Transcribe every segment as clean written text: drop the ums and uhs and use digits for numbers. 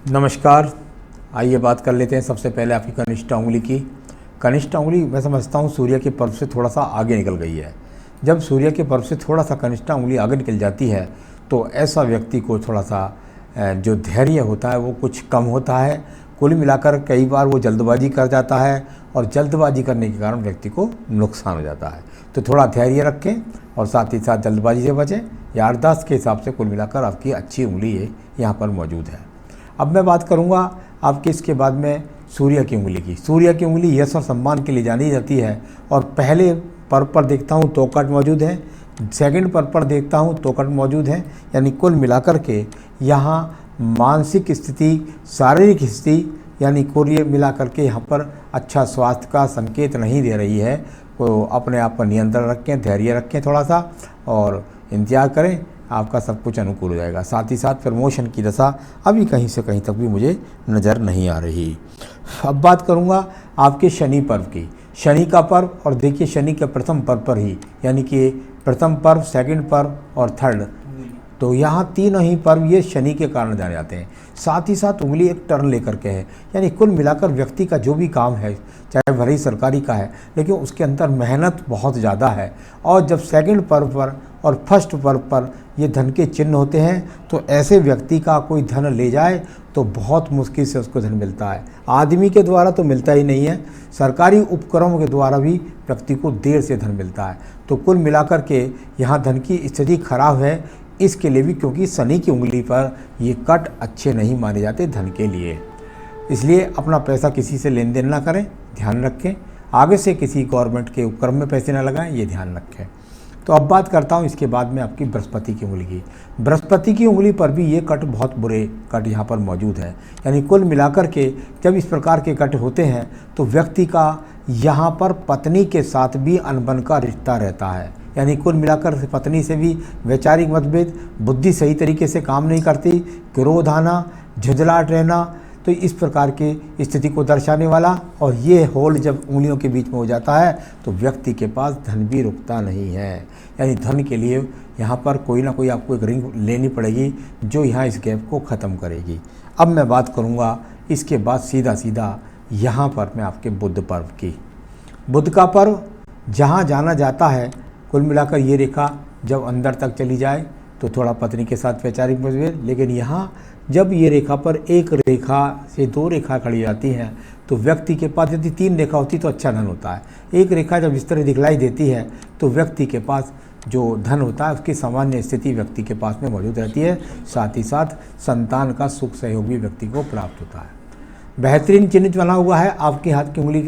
नमस्कार। आइए बात कर लेते हैं सबसे पहले आपकी कनिष्ठा उंगली की। कनिष्ठा उंगली मैं समझता हूँ सूर्य के पर्व से थोड़ा सा आगे निकल गई है। जब सूर्य के पर्व से थोड़ा सा कनिष्ठा उंगली आगे निकल जाती है तो ऐसा व्यक्ति को थोड़ा सा जो धैर्य होता है वो कुछ कम होता है। कुल मिलाकर कई बार वो जल्दबाजी कर जाता है और जल्दबाजी करने के कारण व्यक्ति को नुकसान हो जाता है। तो थोड़ा धैर्य रखें और साथ ही साथ जल्दबाजी से बचें। याददाश्त के हिसाब से कुल मिलाकर आपकी अच्छी उंगली यहाँ पर मौजूद है। अब मैं बात करूंगा आपके इसके बाद में सूर्य की उंगली की। सूर्य की उंगली यश और सम्मान के लिए जानी जाती है और पहले पर्व पर देखता हूँ तो कट मौजूद है, सेकंड पर्व पर देखता हूँ तो कट मौजूद है। यानी कुल मिलाकर के यहाँ मानसिक स्थिति, शारीरिक स्थिति यानी कुल मिलाकर के यहाँ पर अच्छा स्वास्थ्य का संकेत नहीं दे रही है। तो अपने आप पर नियंत्रण रखें, धैर्य रखें थोड़ा सा और इंतजार करें, आपका सब कुछ अनुकूल हो जाएगा। साथ ही साथ प्रमोशन की दशा अभी कहीं से कहीं तक भी मुझे नज़र नहीं आ रही। अब बात करूंगा आपके शनि पर्व की। शनि का पर्व और देखिए शनि के प्रथम पर्व पर ही यानी कि प्रथम पर्व, सेकंड पर्व और थर्ड, तो यहाँ तीनों ही पर्व ये शनि के कारण जाने जाते हैं। साथ ही साथ उंगली एक टर्न लेकर के है, यानी कुल मिलाकर व्यक्ति का जो भी काम है चाहे भले ही सरकारी का है लेकिन उसके अंदर मेहनत बहुत ज़्यादा है। और जब सेकंड पर्व पर और फर्स्ट पर्व पर ये धन के चिन्ह होते हैं तो ऐसे व्यक्ति का कोई धन ले जाए तो बहुत मुश्किल से उसको धन मिलता है। आदमी के द्वारा तो मिलता ही नहीं है, सरकारी उपक्रमों के द्वारा भी व्यक्ति को देर से धन मिलता है। तो कुल मिलाकर के यहाँ धन की स्थिति खराब है इसके लिए भी, क्योंकि शनि की उंगली पर ये कट अच्छे नहीं माने जाते धन के लिए। इसलिए अपना पैसा किसी से लेन देन ना करें, ध्यान रखें। आगे से किसी गवर्नमेंट के उपक्रम में पैसे ना लगाएं, ये ध्यान रखें। तो अब बात करता हूँ इसके बाद में आपकी बृहस्पति की उंगली की। बृहस्पति की उंगली पर भी ये कट बहुत बुरे कट यहाँ पर मौजूद है। यानी कुल मिलाकर के जब इस प्रकार के कट होते हैं तो व्यक्ति का यहाँ पर पत्नी के साथ भी अनबन का रिश्ता रहता है। यानी कुल मिलाकर पत्नी से भी वैचारिक मतभेद, बुद्धि सही तरीके से काम नहीं करती, क्रोध आना, झुंझलाहट रहना, तो इस प्रकार की स्थिति को दर्शाने वाला। और ये होल जब उंगलियों के बीच में हो जाता है तो व्यक्ति के पास धन भी रुकता नहीं है। यानी धन के लिए यहाँ पर कोई ना कोई आपको एक रिंग लेनी पड़ेगी जो यहाँ इस गैप को ख़त्म करेगी। अब मैं बात करूँगा इसके बाद सीधा यहाँ पर मैं आपके बुध पर्व की। बुध का पर्व जहाँ जाना जाता है कुल मिलाकर ये रेखा जब अंदर तक चली जाए तो थोड़ा पत्नी के साथ वैचारिक मतभेद, लेकिन यहाँ जब ये रेखा पर एक रेखा से दो रेखा खड़ी जाती हैं तो व्यक्ति के पास यदि तीन रेखा होती तो अच्छा धन होता है। एक रेखा जब इस तरह दिखलाई देती है तो व्यक्ति के पास जो धन होता है उसकी सामान्य स्थिति व्यक्ति के पास में मौजूद रहती है। साथ ही साथ संतान का सुख सहयोग भी व्यक्ति को प्राप्त होता है। बेहतरीन चिन्ह बना हुआ है आपके हाथ की उंगली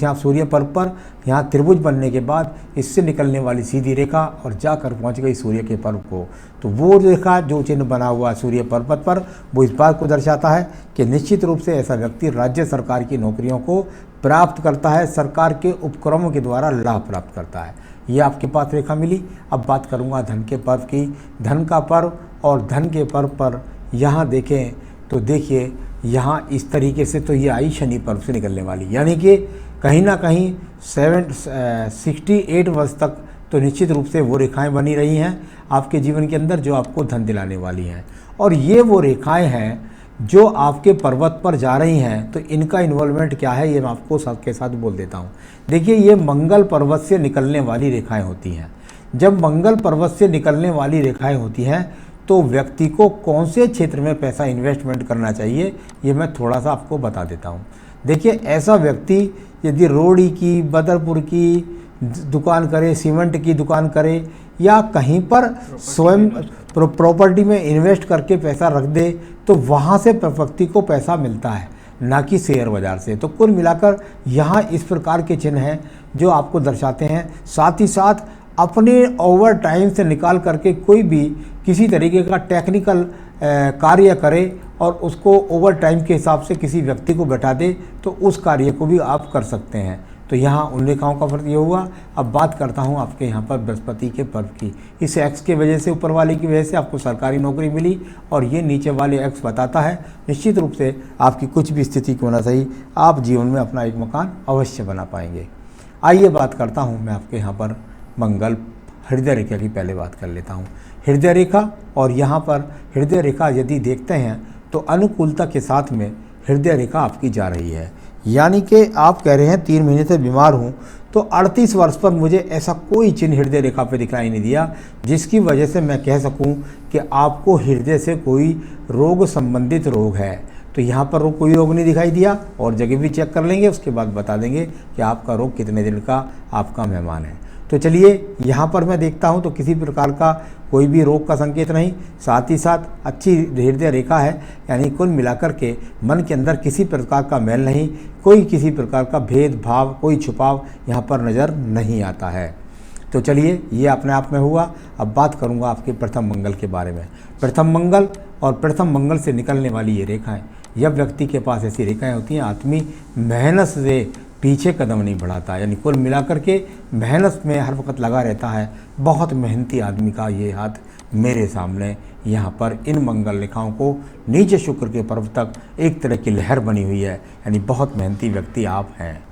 यहाँ सूर्य पर्व पर। यहाँ त्रिभुज बनने के बाद इससे निकलने वाली सीधी रेखा और जाकर पहुँच गई सूर्य के पर्व को, तो वो रेखा जो चिन्ह बना हुआ सूर्य पर्व पर वो इस बात को दर्शाता है कि निश्चित रूप से ऐसा व्यक्ति राज्य सरकार की नौकरियों को प्राप्त करता है, सरकार के उपक्रमों के द्वारा लाभ प्राप्त करता है। ये आपके पास रेखा मिली। अब बात करूँगा धन के पर्व की। धन का पर्व और धन के पर्व पर यहाँ देखें तो देखिए यहाँ इस तरीके से तो ये आई शनि पर्व से निकलने वाली, यानी कि कहीं ना कहीं 68 वर्ष तक तो निश्चित रूप से वो रेखाएं बनी रही हैं आपके जीवन के अंदर जो आपको धन दिलाने वाली हैं। और ये वो रेखाएं हैं जो आपके पर्वत पर जा रही हैं। तो इनका इन्वॉल्वमेंट क्या है ये मैं आपको सबके साथ बोल देता हूँ। देखिए ये मंगल पर्वत से निकलने वाली रेखाएँ होती हैं। जब मंगल पर्वत से निकलने वाली रेखाएँ होती हैं तो व्यक्ति को कौन से क्षेत्र में पैसा इन्वेस्टमेंट करना चाहिए ये मैं थोड़ा सा आपको बता देता हूँ। देखिए ऐसा व्यक्ति यदि रोड़ी की, बदरपुर की दुकान करे, सीमेंट की दुकान करे या कहीं पर स्वयं प्रॉपर्टी में इन्वेस्ट करके पैसा रख दे तो वहाँ से व्यक्ति को पैसा मिलता है, ना कि शेयर बाज़ार से। तो कुल मिलाकर यहाँ इस प्रकार के चिन्ह हैं जो आपको दर्शाते हैं। साथ ही साथ अपने ओवर टाइम से निकाल करके कोई भी किसी तरीके का टेक्निकल कार्य करे और उसको ओवर टाइम के हिसाब से किसी व्यक्ति को बैठा दे तो उस कार्य को भी आप कर सकते हैं। तो यहाँ उन रेखाओं का फर्क ये हुआ। अब बात करता हूँ आपके यहाँ पर बृहस्पति के पर्व की। इस एक्स के वजह से, ऊपर वाले की वजह से आपको सरकारी नौकरी मिली और ये नीचे वाले एक्स बताता है निश्चित रूप से आपकी कुछ भी स्थिति क्यों ना सही आप जीवन में अपना एक मकान अवश्य बना पाएंगे। आइए बात करता हूँ मैं आपके यहाँ पर मंगल हृदय रेखा की पहले बात कर लेता हूँ। हृदय रेखा और यहाँ पर हृदय रेखा यदि देखते हैं तो अनुकूलता के साथ में हृदय रेखा आपकी जा रही है। यानी कि आप कह रहे हैं 3 महीने से बीमार हूँ, तो 38 वर्ष पर मुझे ऐसा कोई चिन्ह हृदय रेखा पे दिखाई नहीं दिया जिसकी वजह से मैं कह सकूं कि आपको हृदय से कोई रोग संबंधित रोग है। तो यहाँ पर कोई रोग नहीं दिखाई दिया, और जगह भी चेक कर लेंगे, उसके बाद बता देंगे कि आपका रोग कितने दिन का आपका मेहमान है। तो चलिए यहाँ पर मैं देखता हूँ तो किसी प्रकार का कोई भी रोग का संकेत नहीं, साथ ही साथ अच्छी हृदय रेखा है, यानी कुल मिलाकर के मन के अंदर किसी प्रकार का मैल नहीं, कोई किसी प्रकार का भेदभाव, कोई छुपाव यहाँ पर नज़र नहीं आता है। तो चलिए ये अपने आप में हुआ। अब बात करूँगा आपके प्रथम मंगल के बारे में। प्रथम मंगल और प्रथम मंगल से निकलने वाली ये रेखाएँ, जब व्यक्ति के पास ऐसी रेखाएँ होती हैं, आदमी मेहनत से पीछे कदम नहीं बढ़ाता, यानी कुल मिलाकर के मेहनत में हर वक्त लगा रहता है। बहुत मेहनती आदमी का ये हाथ मेरे सामने यहाँ पर इन मंगल रेखाओं को नीचे शुक्र के पर्व तक एक तरह की लहर बनी हुई है, यानी बहुत मेहनती व्यक्ति आप हैं।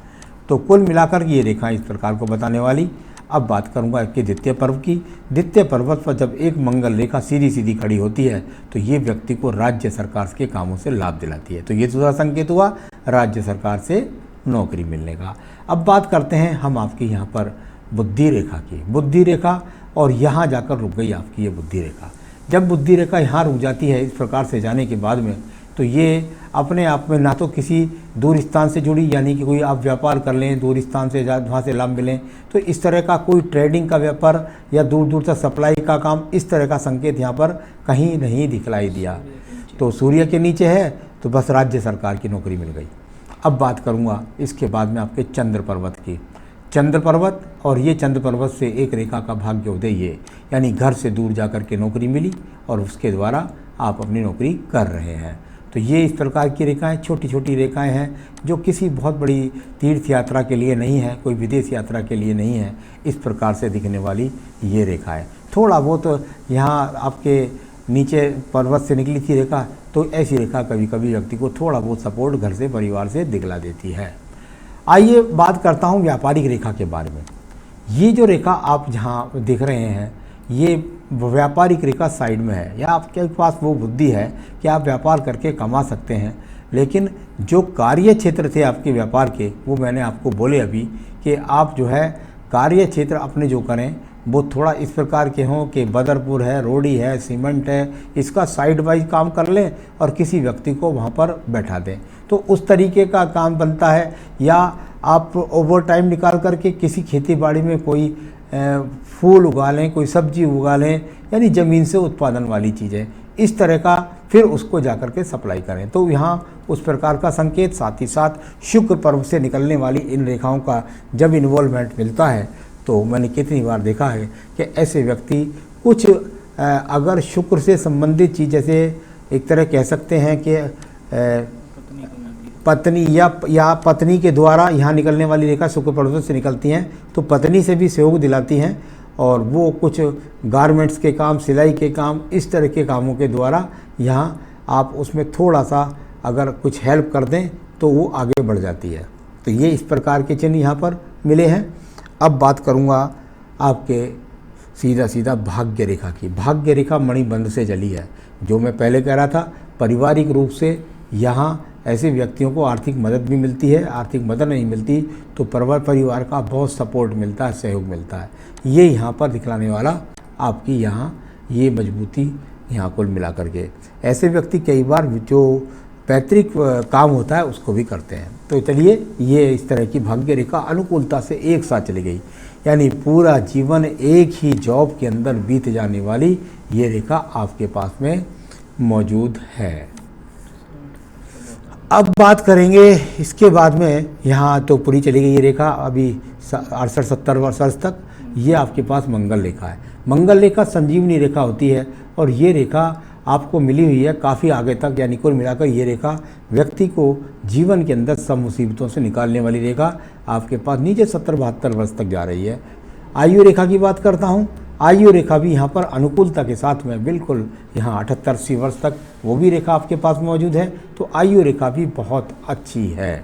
तो कुल मिलाकर ये रेखाएं इस प्रकार को बताने वाली। अब बात करूँगा इसके द्वितीय पर्व की। द्वितीय पर्व पर जब एक मंगल रेखा सीधी सीधी खड़ी होती है तो ये व्यक्ति को राज्य सरकार के कामों से लाभ दिलाती है। तो ये दूसरा संकेत हुआ राज्य सरकार से नौकरी मिलने का। अब बात करते हैं हम आपकी यहाँ पर बुद्धि रेखा की। बुद्धि रेखा, और यहाँ जाकर रुक गई आपकी ये बुद्धि रेखा। जब बुद्धि रेखा यहाँ रुक जाती है इस प्रकार से जाने के बाद में, तो ये अपने आप में ना तो किसी दूर स्थान से जुड़ी, यानी कि कोई आप व्यापार कर लें दूर स्थान से, वहाँ से लाभ मिलें, तो इस तरह का कोई ट्रेडिंग का व्यापार या दूर दूर तक सप्लाई का काम, इस तरह का संकेत यहाँ पर कहीं नहीं दिखलाई दिया। तो सूर्य के नीचे है तो बस राज्य सरकार की नौकरी मिल गई। अब बात करूँगा इसके बाद में आपके चंद्र पर्वत की। चंद्र पर्वत, और ये चंद्र पर्वत से एक रेखा का भाग्य उदय, ये यानी घर से दूर जाकर के नौकरी मिली और उसके द्वारा आप अपनी नौकरी कर रहे हैं। तो ये इस प्रकार की रेखाएं छोटी छोटी रेखाएं हैं जो किसी बहुत बड़ी तीर्थ यात्रा के लिए नहीं है, कोई विदेश यात्रा के लिए नहीं है। इस प्रकार से दिखने वाली ये रेखाएं, थोड़ा बहुत यहाँ आपके नीचे पर्वत से निकली थी रेखा, तो ऐसी रेखा कभी कभी व्यक्ति को थोड़ा बहुत सपोर्ट घर से, परिवार से दिखला देती है। आइए बात करता हूँ व्यापारिक रेखा के बारे में। ये जो रेखा आप जहाँ देख रहे हैं, ये व्यापारिक रेखा साइड में है, या आपके पास वो बुद्धि है कि आप व्यापार करके कमा सकते हैं, लेकिन जो कार्य क्षेत्र थे आपके व्यापार के, वो मैंने आपको बोले अभी कि आप जो है कार्य क्षेत्र अपने जो करें वो थोड़ा इस प्रकार के हों कि बदरपुर है, रोडी है, सीमेंट है, इसका साइड वाइज काम कर लें और किसी व्यक्ति को वहाँ पर बैठा दें, तो उस तरीके का काम बनता है। या आप ओवर टाइम निकाल करके किसी खेती बाड़ी में कोई फूल उगा लें, कोई सब्जी उगा लें, यानी ज़मीन से उत्पादन वाली चीज़ें, इस तरह का फिर उसको जाकर के सप्लाई करें। तो यहाँ उस प्रकार का संकेत, साथ ही साथ शुक्र पर्व से निकलने वाली इन रेखाओं का जब इन्वॉल्वमेंट मिलता है, तो मैंने कितनी बार देखा है कि ऐसे व्यक्ति कुछ अगर शुक्र से संबंधित चीज़, जैसे एक तरह कह सकते हैं कि पत्नी या पत्नी के द्वारा यहाँ निकलने वाली रेखा शुक्र पर्वत से निकलती हैं, तो पत्नी से भी सहयोग दिलाती हैं, और वो कुछ गारमेंट्स के काम, सिलाई के काम, इस तरह के कामों के द्वारा यहाँ आप उसमें थोड़ा सा अगर कुछ हेल्प कर दें तो वो आगे बढ़ जाती है। तो ये इस प्रकार के चिन्ह यहाँ पर मिले हैं। अब बात करूँगा आपके सीधा सीधा भाग्य रेखा की। भाग्य रेखा मणिबंध से जली है। जो मैं पहले कह रहा था, पारिवारिक रूप से यहाँ ऐसे व्यक्तियों को आर्थिक मदद भी मिलती है, आर्थिक मदद नहीं मिलती तो परिवार का बहुत सपोर्ट मिलता है, सहयोग मिलता है। ये यहाँ पर दिखलाने वाला आपकी यहाँ ये मजबूती यहाँ कुल मिला करके। ऐसे व्यक्ति कई बार जो पैतृक काम होता है उसको भी करते हैं। तो चलिए ये इस तरह की भाग्य रेखा अनुकूलता से एक साथ चली गई, यानी पूरा जीवन एक ही जॉब के अंदर बीत जाने वाली ये रेखा आपके पास में मौजूद है। अब बात करेंगे इसके बाद में, यहाँ तो पूरी चली गई ये रेखा अभी 68-70 वर्ष तक। ये आपके पास मंगल रेखा है। मंगल रेखा संजीवनी रेखा होती है, और ये रेखा आपको मिली हुई है काफ़ी आगे तक, यानी कुल मिलाकर ये रेखा व्यक्ति को जीवन के अंदर सब मुसीबतों से निकालने वाली रेखा आपके पास नीचे 70-72 वर्ष तक जा रही है। आयु रेखा की बात करता हूँ। आयु रेखा भी यहाँ पर अनुकूलता के साथ में बिल्कुल यहाँ 78-80 वर्ष तक वो भी रेखा आपके पास मौजूद है। तो आयु रेखा भी बहुत अच्छी है।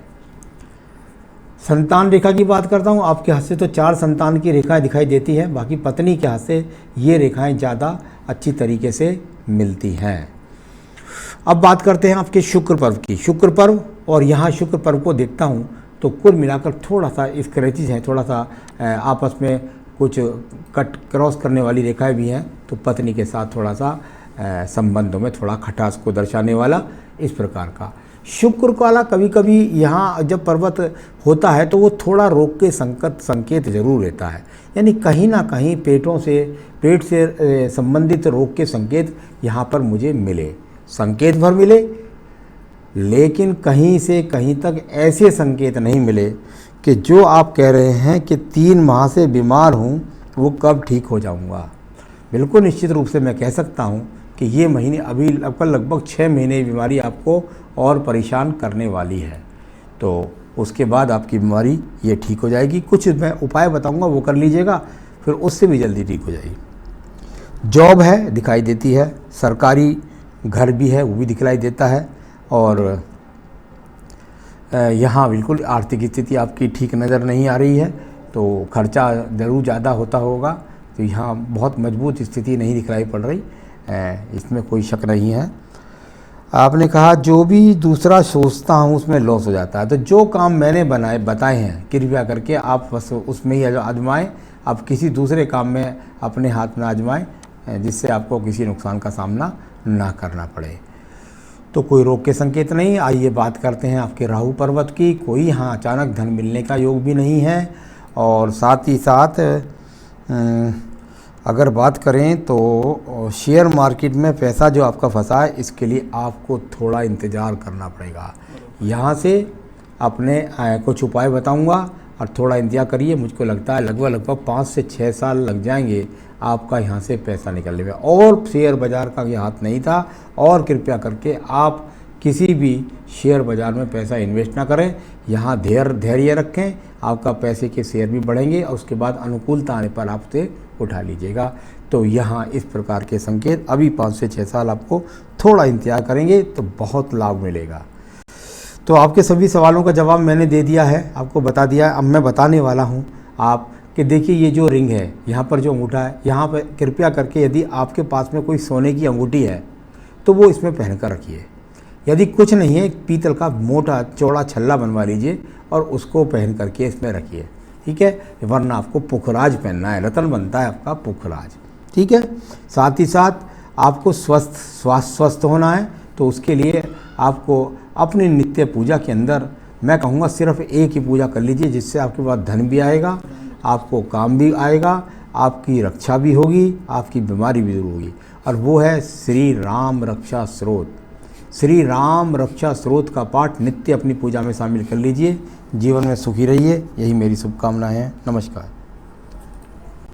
संतान रेखा की बात करता हूँ। आपके हाथ से तो 4 संतान की रेखाएं दिखाई देती है, बाकी पत्नी के हाथ से ये रेखाएं ज़्यादा अच्छी तरीके से मिलती हैं। अब बात करते हैं आपके शुक्र पर्व की। शुक्र पर्व, और यहाँ शुक्र पर्व को देखता हूँ तो कुल मिलाकर थोड़ा सा स्क्रैचेज हैं, थोड़ा सा आपस में कुछ कट क्रॉस करने वाली रेखाएं भी हैं, तो पत्नी के साथ थोड़ा सा संबंधों में थोड़ा खटास को दर्शाने वाला इस प्रकार का शुक्र वाला। कभी कभी यहाँ जब पर्वत होता है तो वो थोड़ा रोग के संकेत जरूर रहता है, यानी कहीं ना कहीं पेट से संबंधित रोग के संकेत यहाँ पर मुझे मिले, संकेत भर मिले, लेकिन कहीं से कहीं तक ऐसे संकेत नहीं मिले कि जो आप कह रहे हैं कि 3 माह से बीमार हूँ वो कब ठीक हो जाऊँगा। बिल्कुल निश्चित रूप से मैं कह सकता हूँ कि ये महीने अभी लगभग 6 महीने बीमारी आपको और परेशान करने वाली है, तो उसके बाद आपकी बीमारी ये ठीक हो जाएगी। कुछ मैं उपाय बताऊँगा, वो कर लीजिएगा, फिर उससे भी जल्दी ठीक हो जाएगी। जॉब है दिखाई देती है, सरकारी घर भी है वो भी दिखलाई देता है, और यहाँ बिल्कुल आर्थिक स्थिति आपकी ठीक नज़र नहीं आ रही है, तो खर्चा ज़रूर ज़्यादा होता होगा, तो यहाँ बहुत मजबूत स्थिति नहीं दिखलाई पड़ रही, इसमें कोई शक नहीं है। आपने कहा जो भी दूसरा सोचता हूँ उसमें लॉस हो जाता है, तो जो काम मैंने बताए हैं कृपया करके आप बस उसमें ही आजमाएं, आप किसी दूसरे काम में अपने हाथ में आजमाएं, जिससे आपको किसी नुकसान का सामना ना करना पड़े। तो कोई रोग के संकेत नहीं। आइए बात करते हैं आपके राहु पर्वत की। कोई यहाँ अचानक धन मिलने का योग भी नहीं है, और साथ ही साथ अगर बात करें तो शेयर मार्केट में पैसा जो आपका फंसा है, इसके लिए आपको थोड़ा इंतज़ार करना पड़ेगा। यहाँ से अपने कुछ उपाय बताऊंगा और थोड़ा इंतज़ार करिए। मुझको लगता है लगभग 5 से 6 साल लग जाएंगे आपका यहाँ से पैसा निकलने में, और शेयर बाज़ार का ये हाथ नहीं था। और कृपया करके आप किसी भी शेयर बाज़ार में पैसा इन्वेस्ट ना करें, यहाँ धैर्य रखें, आपका पैसे के शेयर भी बढ़ेंगे और उसके बाद अनुकूलता आने पर आपसे उठा लीजिएगा। तो यहाँ इस प्रकार के संकेत अभी 5 से 6 साल आपको थोड़ा इंतजार करेंगे तो बहुत लाभ मिलेगा। तो आपके सभी सवालों का जवाब मैंने दे दिया है, आपको बता दिया है। अब मैं बताने वाला हूँ आप कि देखिए ये जो रिंग है, यहाँ पर जो अंगूठा है, यहाँ पर कृपया करके यदि आपके पास में कोई सोने की अंगूठी है तो वो इसमें पहन कर रखिए। यदि कुछ नहीं है, पीतल का मोटा चौड़ा छल्ला बनवा लीजिए और उसको पहन करके इसमें रखिए, ठीक है। वरना आपको पुखराज पहनना है, रतन बनता है आपका पुखराज, ठीक है। साथ ही साथ आपको स्वस्थ होना है, तो उसके लिए आपको अपनी नित्य पूजा के अंदर मैं कहूँगा सिर्फ एक ही पूजा कर लीजिए, जिससे आपके पास धन भी आएगा, आपको काम भी आएगा, आपकी रक्षा भी होगी, आपकी बीमारी भी दूर होगी, और वो है श्री राम रक्षा स्रोत। श्री राम रक्षा स्रोत का पाठ नित्य अपनी पूजा में शामिल कर लीजिए। जीवन में सुखी रहिए, यही मेरी शुभकामनाएं हैं। नमस्कार।